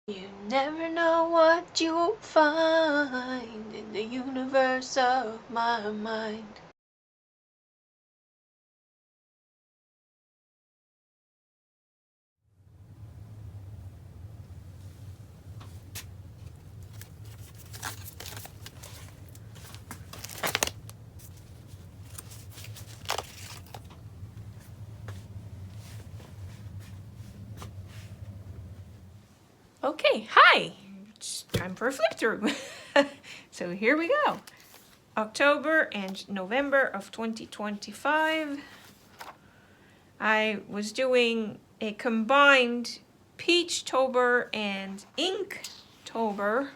You never know what you'll find in the universe of my mind. Okay, hi! It's time for a flip through. So here we go. October and November of 2025. I was doing a combined Peachtober and Inktober.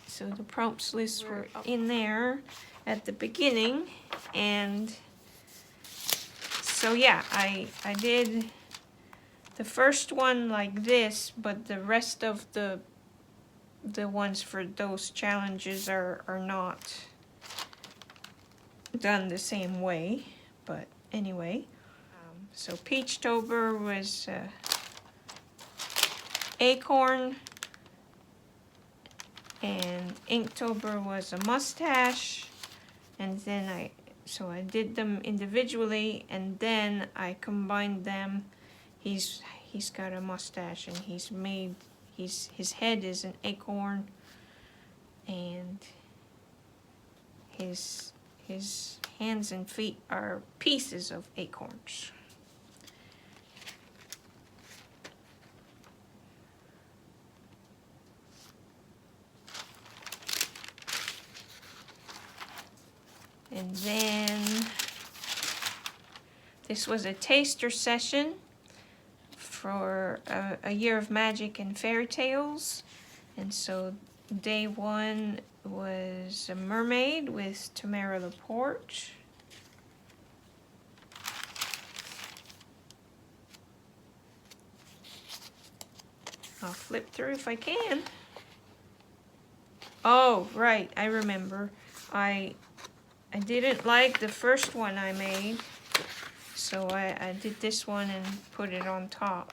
So the prompts lists were in there at the beginning. And so yeah, I did the first one like this, but the rest of the ones for those challenges are not done the same way. But anyway, so Peachtober was acorn, and Inktober was a mustache, and then I did them individually, and then I combined them. He's got a mustache, and his head is an acorn, and his hands and feet are pieces of acorns. And then this was a taster session for a year of magic and fairy tales. And so day one was a mermaid with Tamara Laporte. I'll flip through if I can. Oh, right, I remember. I didn't like the first one I made, so I did this one and put it on top.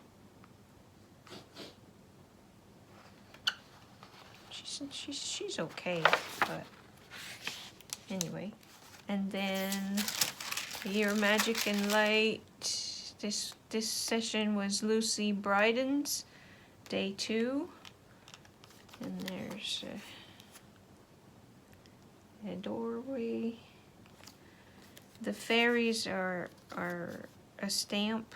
She's okay, but anyway. And then Year of Magic and Light. This session was Lucy Bryden's day 2. And there's a doorway. The fairies are a stamp.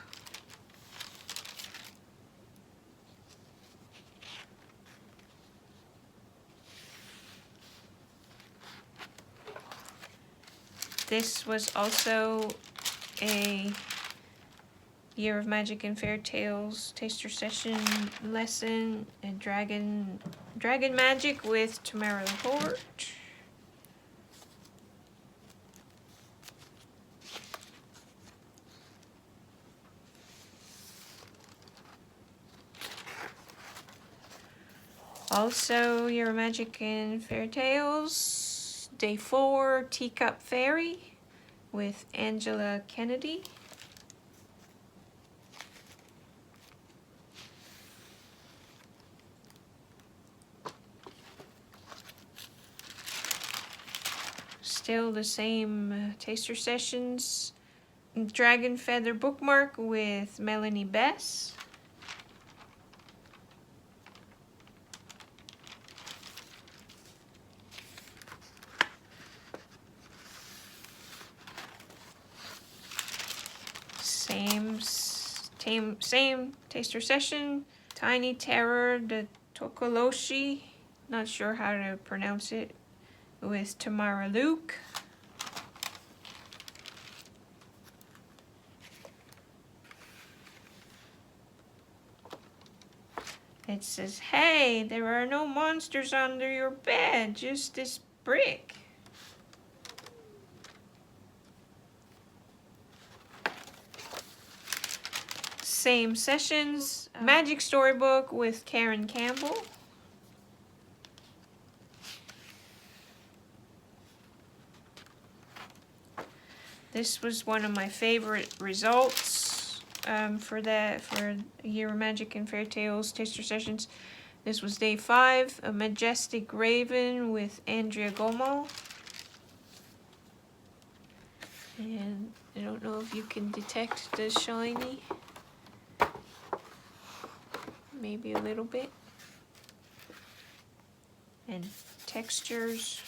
This was also a Year of Magic and Fairy Tales taster session lesson, and Dragon Magic with Tamara Laporte. Also, Year of Magic and Fairy Tales, day 4, Teacup Fairy with Angela Kennedy. Still the same taster sessions. Dragon Feather Bookmark with Melanie Bess. Same taster session. Tiny Terror de Tokoloshi, not sure how to pronounce it, with Tamara Luke. It says, "Hey, there are no monsters under your bed, just this brick." Same sessions. Magic Storybook with Karen Campbell. This was one of my favorite results. for Year of Magic and Fairy Tales Taster Sessions. This was day 5, a Majestic Raven with Andrea Gomo. And I don't know if you can detect the shiny. Maybe a little bit. And textures.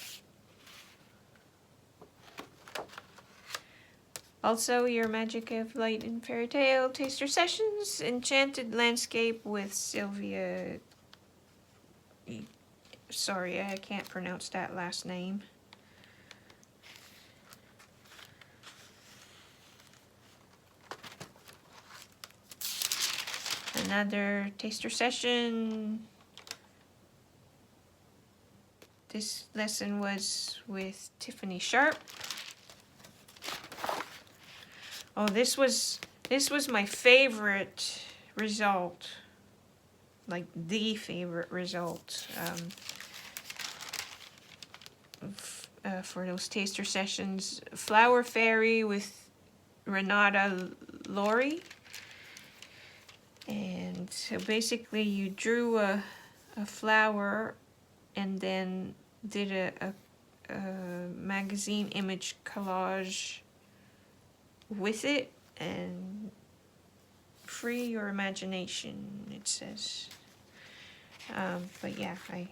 Also, Your Magic of Light and Fairy Tale Taster Sessions, Enchanted Landscape with Sylvia. Sorry, I can't pronounce that last name. Another taster session. This lesson was with Tiffany Sharp. Oh, this was my favorite result. Like the favorite result for those taster sessions. Flower Fairy with Renata Laurie. And so basically you drew a flower and then did a magazine image collage with it, and free your imagination, it says. But yeah, I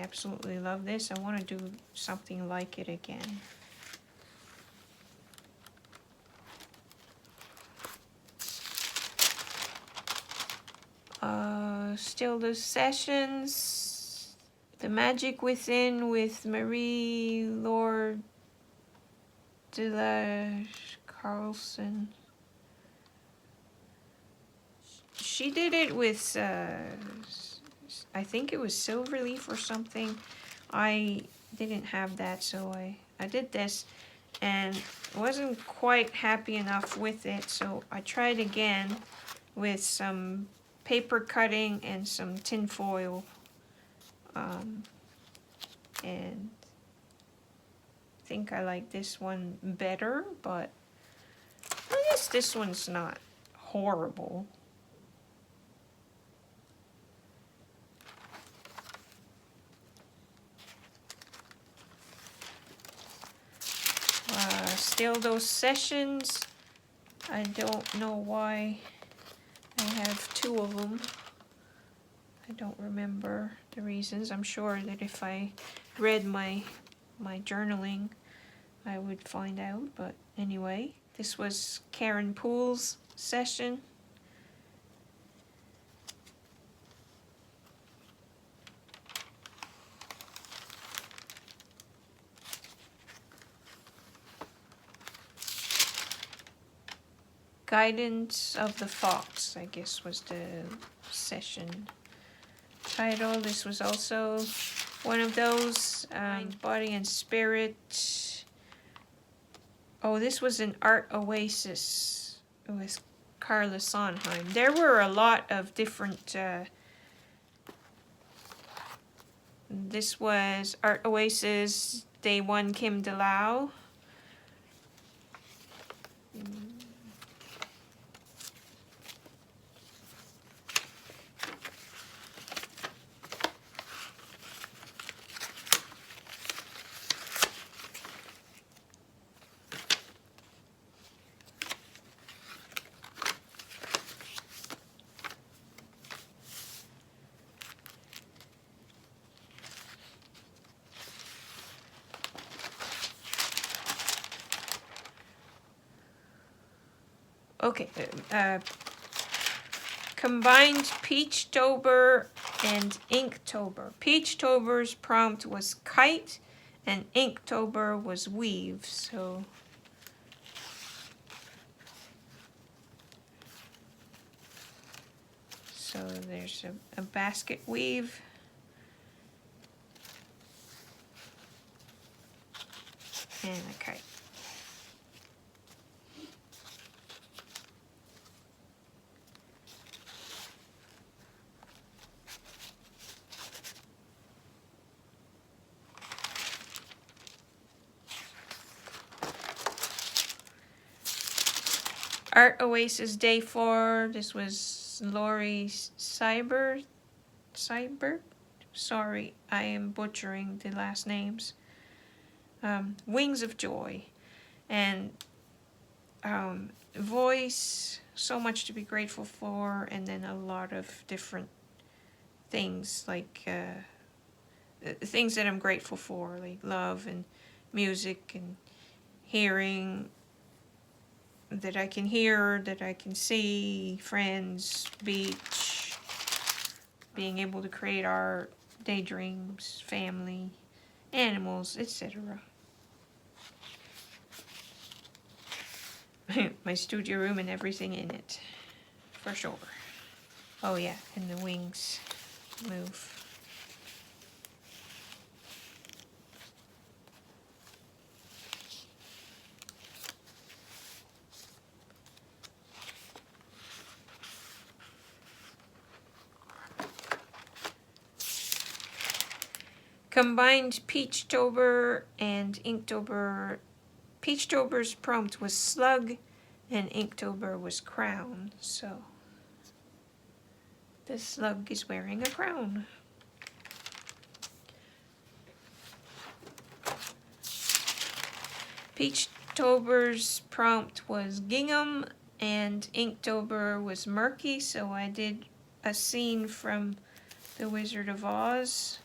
absolutely love this. I want to do something like it again. Still the sessions. The Magic Within with Marie-Laure de la Carlson. She did it with, I think it was Silverleaf or something. I didn't have that, so I did this and wasn't quite happy enough with it, so I tried again with some paper cutting and some tin foil. And I think I like this one better, but I guess this one's not horrible. Still those sessions. I don't know why I have 2 of them. I don't remember the reasons. I'm sure that if I read my journaling, I would find out. But anyway, this was Karen Poole's session. Guidance of the Fox, I guess, was the session title. This was also one of those, Body and Spirit. Oh, this was an Art Oasis with Carla Sondheim. There were a lot of different, this was Art Oasis, Day 1, Kim Delau. Okay, combined Peachtober and Inktober. Peachtober's prompt was kite, and Inktober was weave, so there's a basket weave. And a kite. Art Oasis Day 4. This was Lori Seibert. Sorry, I am butchering the last names. Wings of Joy. And voice, so much to be grateful for, and then a lot of different things, like things that I'm grateful for, like love and music and hearing, that I can hear, that I can see, friends, beach, being able to create art, daydreams, family, animals, etc. My studio room and everything in it, for sure. Oh yeah, and the wings move. Combined Peachtober and Inktober. Peachtober's prompt was slug, and Inktober was crown, so the slug is wearing a crown. Peachtober's prompt was gingham, and Inktober was murky, so I did a scene from The Wizard of Oz.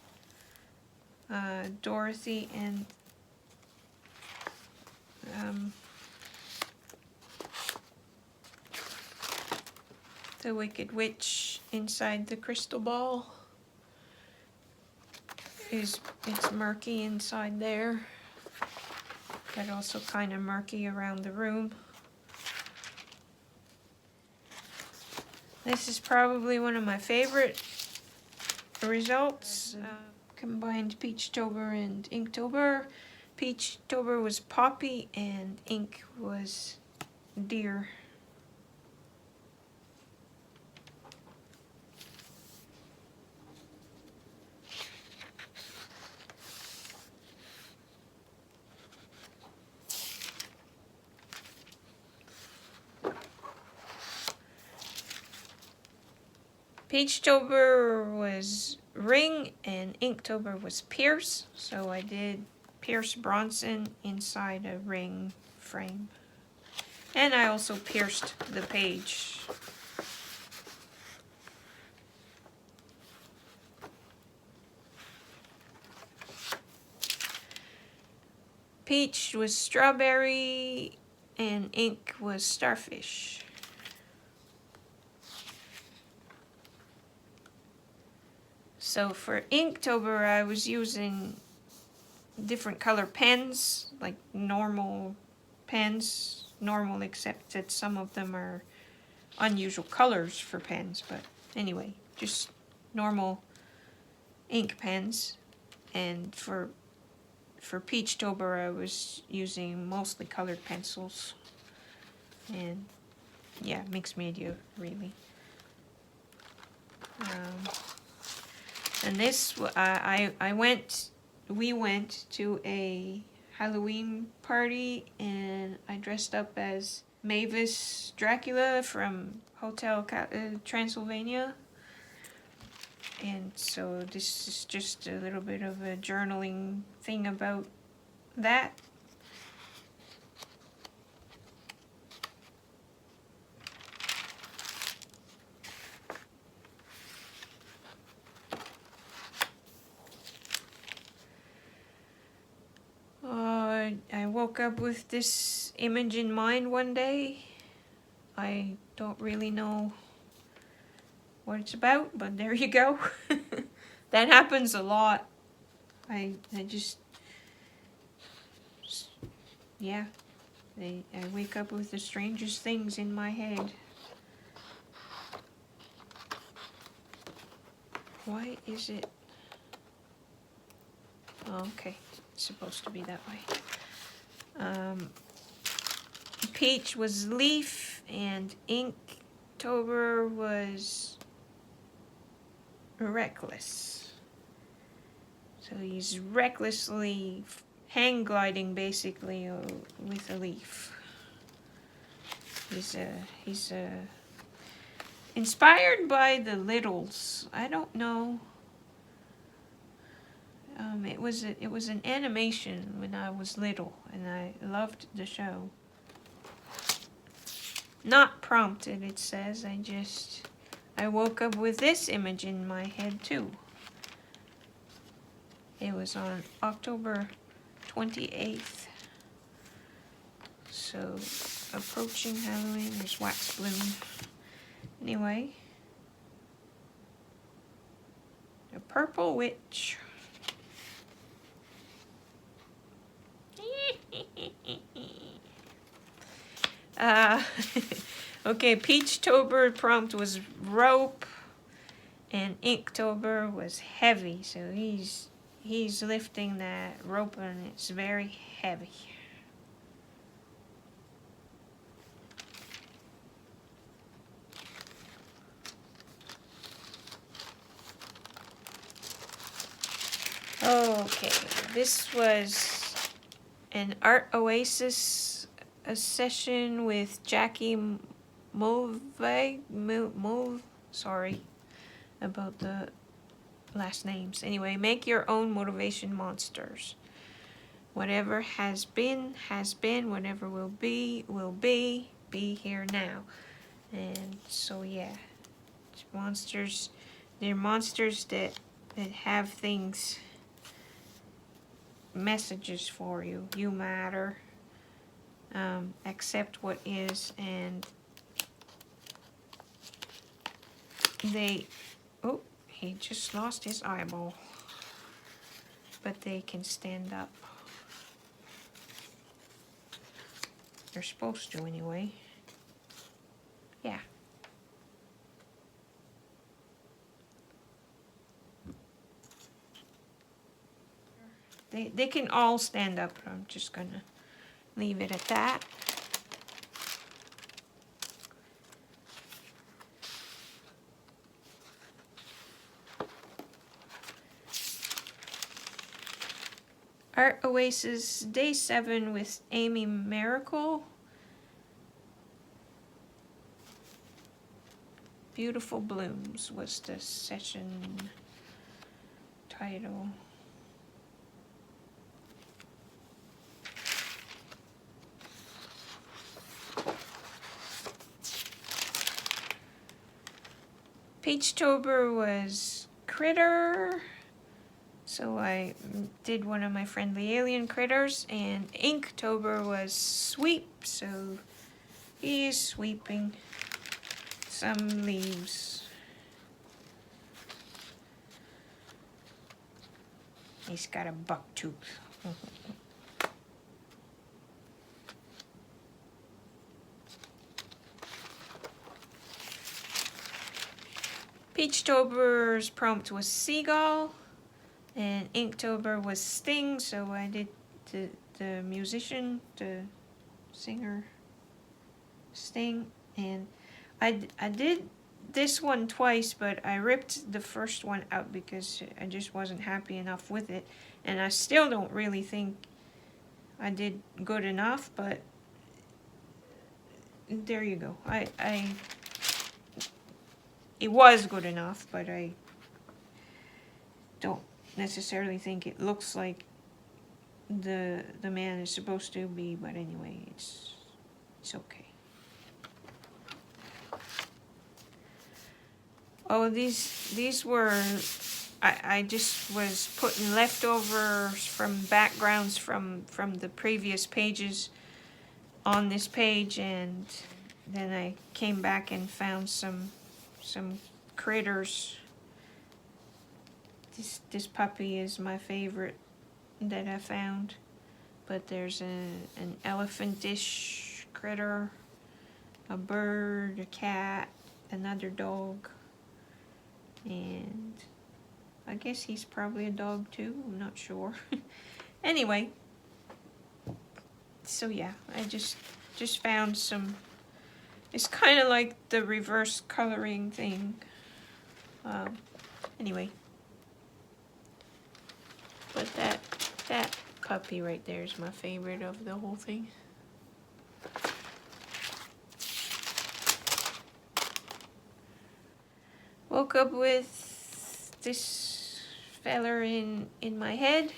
Dorothy and the Wicked Witch inside the crystal ball. It's murky inside there, but also kind of murky around the room. This is probably one of my favorite results. Combined Peachtober and Inktober. Peachtober was poppy and ink was deer. Peachtober was ring and Inktober was Pierce, so I did Pierce Bronson inside a ring frame. And I also pierced the page. Peach was strawberry and ink was starfish. So for Inktober, I was using different color pens, like normal pens, normal except that some of them are unusual colors for pens, but anyway, just normal ink pens. And for Peachtober, I was using mostly colored pencils, and yeah, mixed media really. And this, we went to a Halloween party, and I dressed up as Mavis Dracula from Hotel Transylvania. And so this is just a little bit of a journaling thing about that. I woke up with this image in mind one day. I don't really know what it's about, but there you go. That happens a lot. I wake up with the strangest things in my head. Why is it? Oh, okay, it's supposed to be that way. Peach was leaf, and Inktober was reckless. So he's recklessly hang gliding basically with a leaf. He's inspired by the Littles. I don't know. It was an animation when I was little, and I loved the show. Not prompted, it says. I woke up with this image in my head too. It was on October 28th. So, approaching Halloween. There's Wax Bloom. Anyway. The Purple Witch. Okay, Peachtober prompt was rope, and Inktober was heavy. So he's lifting that rope, and it's very heavy. Okay, this was an Art Oasis session with Jackie sorry about the last names. Anyway, make your own motivation monsters. Whatever has been, whatever will be, be here now. And so yeah, it's monsters, they're monsters that have things, messages for you. You matter. Accept what is, and oh, he just lost his eyeball, but they can stand up. They're supposed to anyway. Yeah. They can all stand up. I'm just gonna leave it at that. Art Oasis Day 7 with Amy Miracle. Beautiful Blooms was the session title. Peachtober was Critter. So I did one of my friendly alien critters, and Inktober was Sweep, so he is sweeping some leaves. He's got a buck tooth. Peachtober's prompt was Seagull. And Inktober was Sting, so I did the musician, the singer, Sting. And I did this one twice, but I ripped the first one out because I just wasn't happy enough with it. And I still don't really think I did good enough, but there you go. It was good enough, but I don't necessarily think it looks like the man is supposed to be, but anyway, it's okay. Oh, these were, I just was putting leftovers from backgrounds from the previous pages on this page, and then I came back and found some critters. This puppy is my favorite that I found, but there's an elephant-ish critter, a bird, a cat, another dog, and I guess he's probably a dog too, I'm not sure. Anyway, so yeah, I just found some, it's kind of like the reverse coloring thing. Anyway. But that puppy right there is my favorite of the whole thing. woke up with this feller in my head.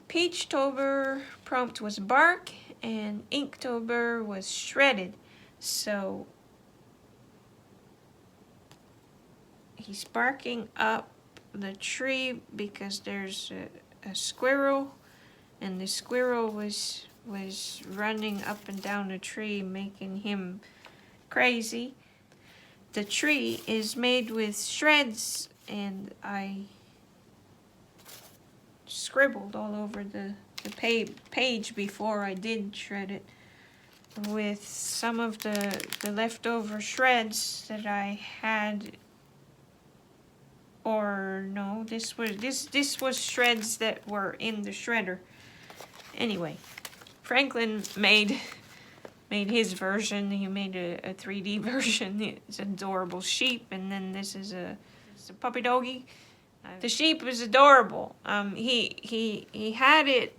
Peachtober prompt was bark, and Inktober was shredded. So he's barking up the tree because there's a squirrel, and the squirrel was running up and down the tree, making him crazy. The tree is made with shreds, and I scribbled all over the page before I did shred it with some of the leftover shreds that I had. Or no, this was shreds that were in the shredder. Anyway, Franklin made his version. He made a 3D version. It's an adorable sheep, and then this is a puppy doggy. The sheep is adorable. He had it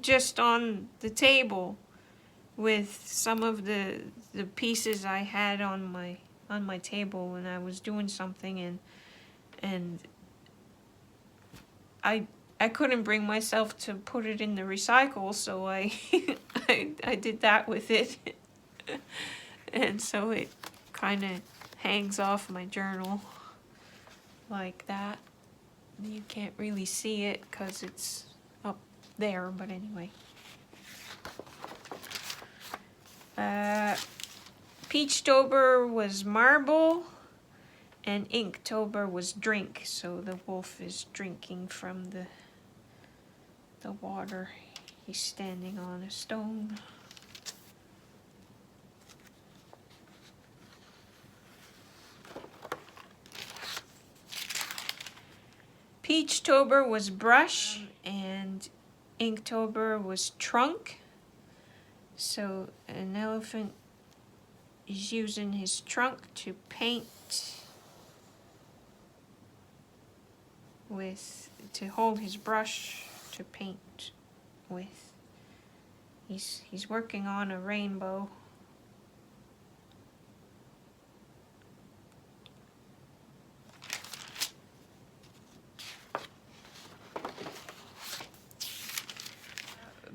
just on the table with some of the pieces I had on my table when I was doing something, and I couldn't bring myself to put it in the recycle, so I I did that with it. And so it kind of hangs off my journal like that. You can't really see it because it's up there, but anyway. Peachtober was marble, and Inktober was drink. So the wolf is drinking from the water. He's standing on a stone. Peachtober was brush, and Inktober was trunk. So an elephant is using his trunk to paint with, to hold his brush to paint with. He's working on a rainbow.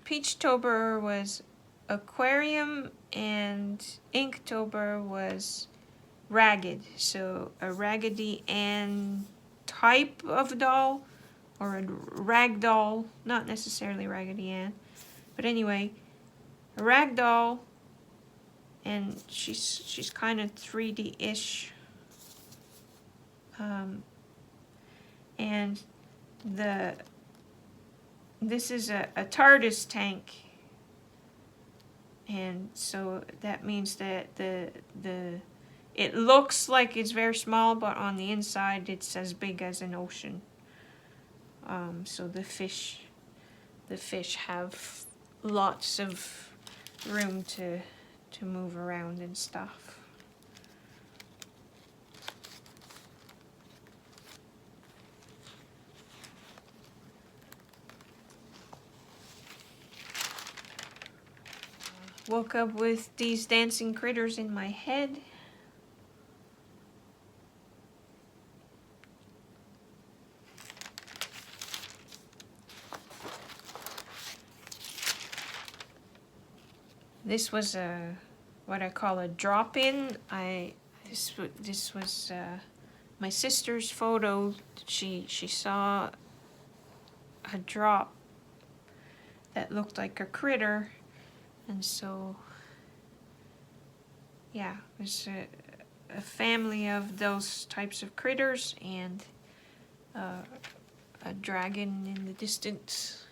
Peachtober was aquarium, and Inktober was ragged. So a Raggedy Ann type of doll, or a rag doll, not necessarily Raggedy Ann, but anyway, a rag doll, and she's kind of 3D-ish. And this is a TARDIS tank, and so that means that it looks like it's very small, but on the inside it's as big as an ocean. So the fish have lots of room to move around and stuff. Woke up with these dancing critters in my head. This was what I call a drop-in. This was my sister's photo. She saw a drop that looked like a critter, and so yeah, there's a family of those types of critters, and a dragon in the distance.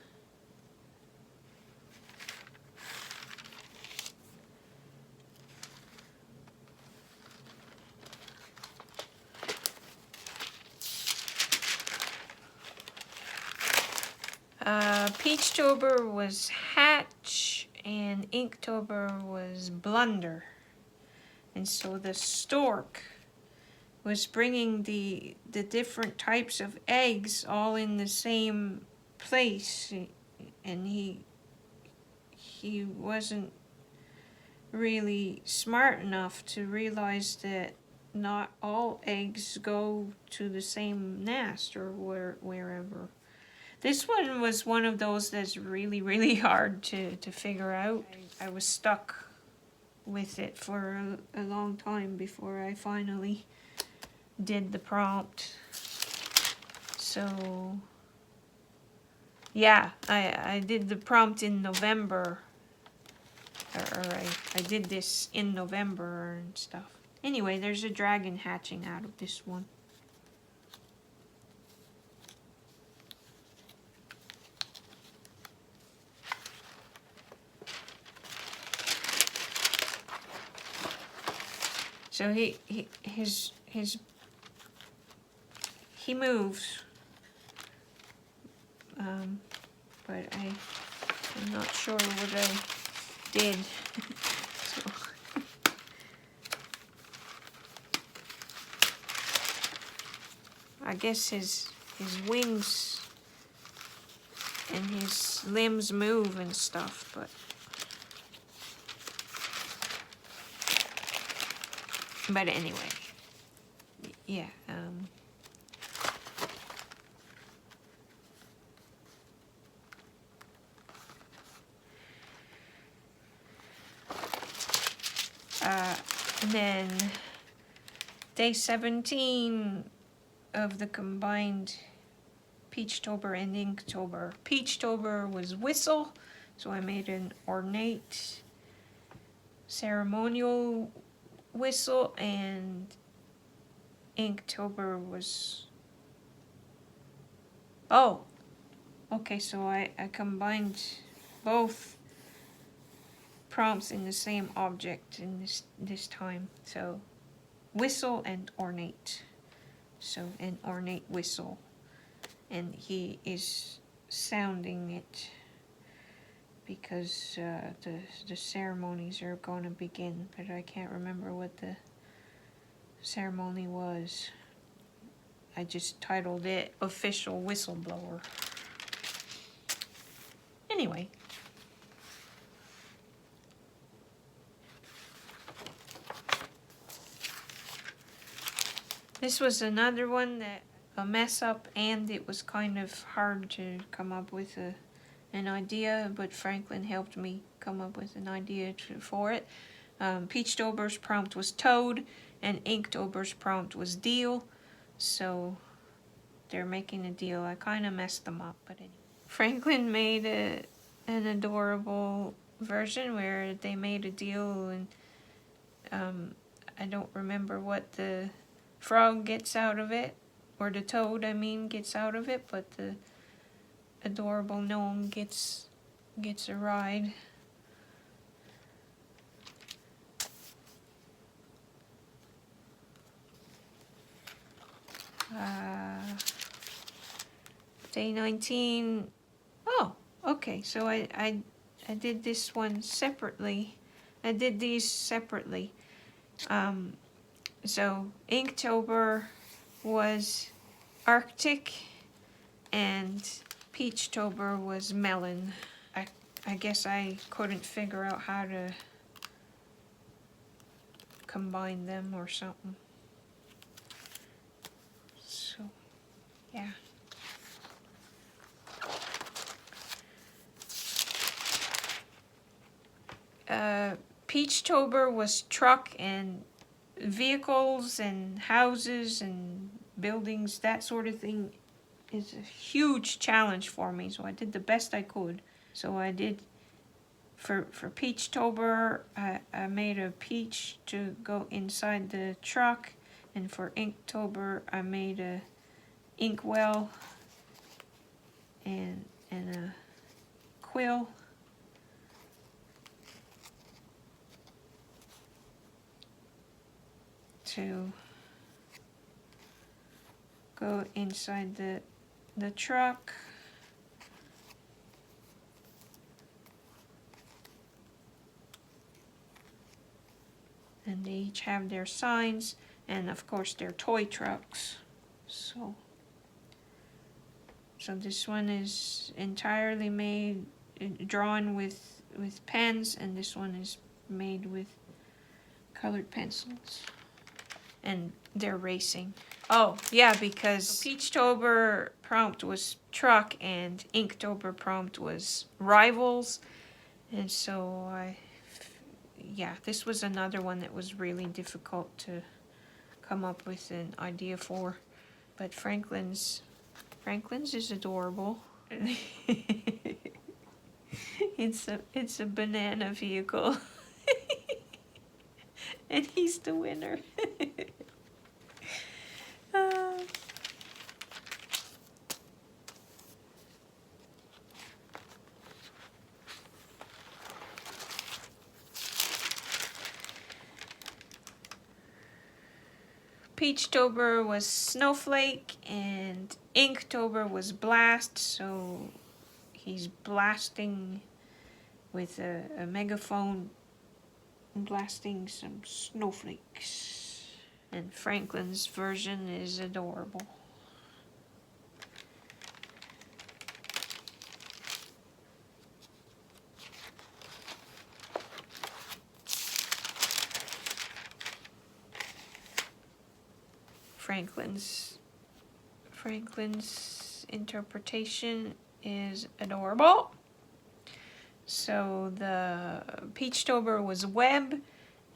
Peachtober was hatch, and Inktober was blunder. And so the stork was bringing the different types of eggs all in the same place, and he wasn't really smart enough to realize that not all eggs go to the same nest or wherever. This one was one of those that's really, really hard to figure out. I was stuck with it for a long time before I finally did the prompt. So yeah, I did the prompt in November, or I did this in November and stuff. Anyway, there's a dragon hatching out of this one. So he moves, but I'm not sure what I did. So. I guess his wings and his limbs move and stuff, but anyway, yeah. And then day 17 of the combined Peachtober and Inktober. Peachtober was whistle, so I made an ornate ceremonial whistle, and Inktober was... Oh, okay, so I combined both prompts in the same object in this time. So whistle and ornate. So an ornate whistle, and he is sounding it because the ceremonies are going to begin, but I can't remember what the ceremony was. I just titled it Official Whistleblower. Anyway. This was another one that a mess up, and it was kind of hard to come up with an idea, but Franklin helped me come up with an idea for it. Peachtober's prompt was Toad, and Inktober's prompt was Deal, so they're making a deal. I kind of messed them up, but anyway. Franklin made an adorable version where they made a deal, and I don't remember what the frog gets out of it, or the toad, I mean, gets out of it, but the adorable gnome gets a ride. Day 19. Oh, okay, so I did this one separately. I did these separately. So Inktober was Arctic, and Peachtober was melon. I guess I couldn't figure out how to combine them or something. So, yeah. Peachtober was truck and vehicles and houses and buildings, that sort of thing is a huge challenge for me, so I did the best I could. So I did, for Peachtober, I made a peach to go inside the truck, and for Inktober I made a inkwell and a quill. To go inside the truck. And they each have their signs. And of course they're toy trucks. So this one is entirely made, drawn with pens, and this one is made with colored pencils. And they're racing. Oh, yeah, because Peachtober prompt was truck and Inktober prompt was rivals. And so yeah, this was another one that was really difficult to come up with an idea for. But Franklin's is adorable. It's a banana vehicle. And he's the winner. Peachtober was Snowflake and Inktober was Blast, so he's blasting with a megaphone, blasting some snowflakes. And Franklin's version is adorable. Franklin's interpretation is adorable. So the Peachtober was web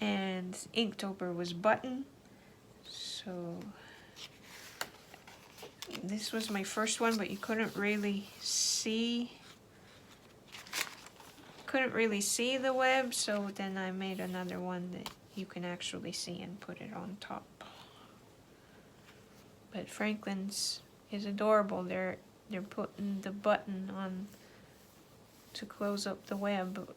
and Inktober was button. So this was my first one, but you couldn't really see the web, so then I made another one that you can actually see and put it on top. But Franklin's is adorable. They're putting the button on to close up the web.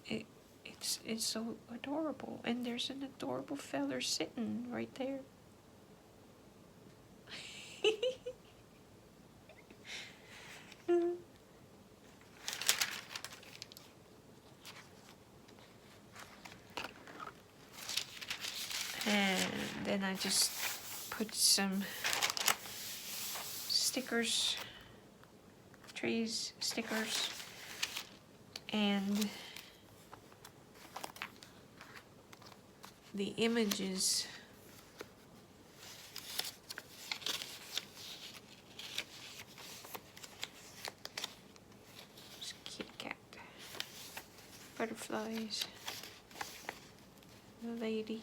It's so adorable, and there's an adorable feather sitting right there. And then I just put some stickers, trees stickers, and the images. There's a kitty cat, butterflies, the lady.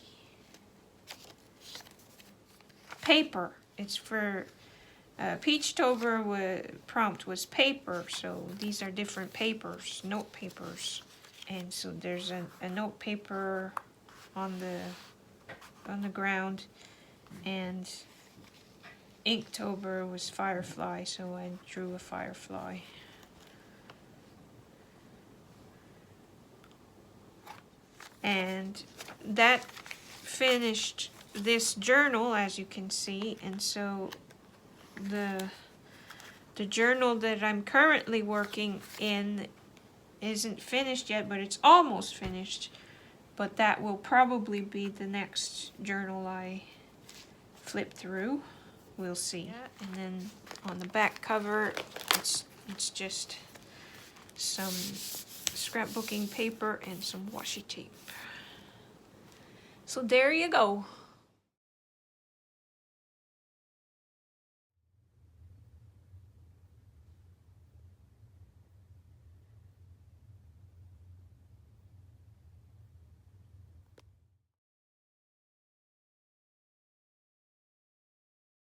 Paper. It's for Peachtober prompt was paper, so these are different papers, note papers, and so there's a note paper on the ground, and Inktober was firefly, so I drew a firefly. And that finished this journal, as you can see, and so the journal that I'm currently working in isn't finished yet, but it's almost finished. But that will probably be the next journal I flip through. We'll see. And then on the back cover, it's just some scrapbooking paper and some washi tape. So there you go.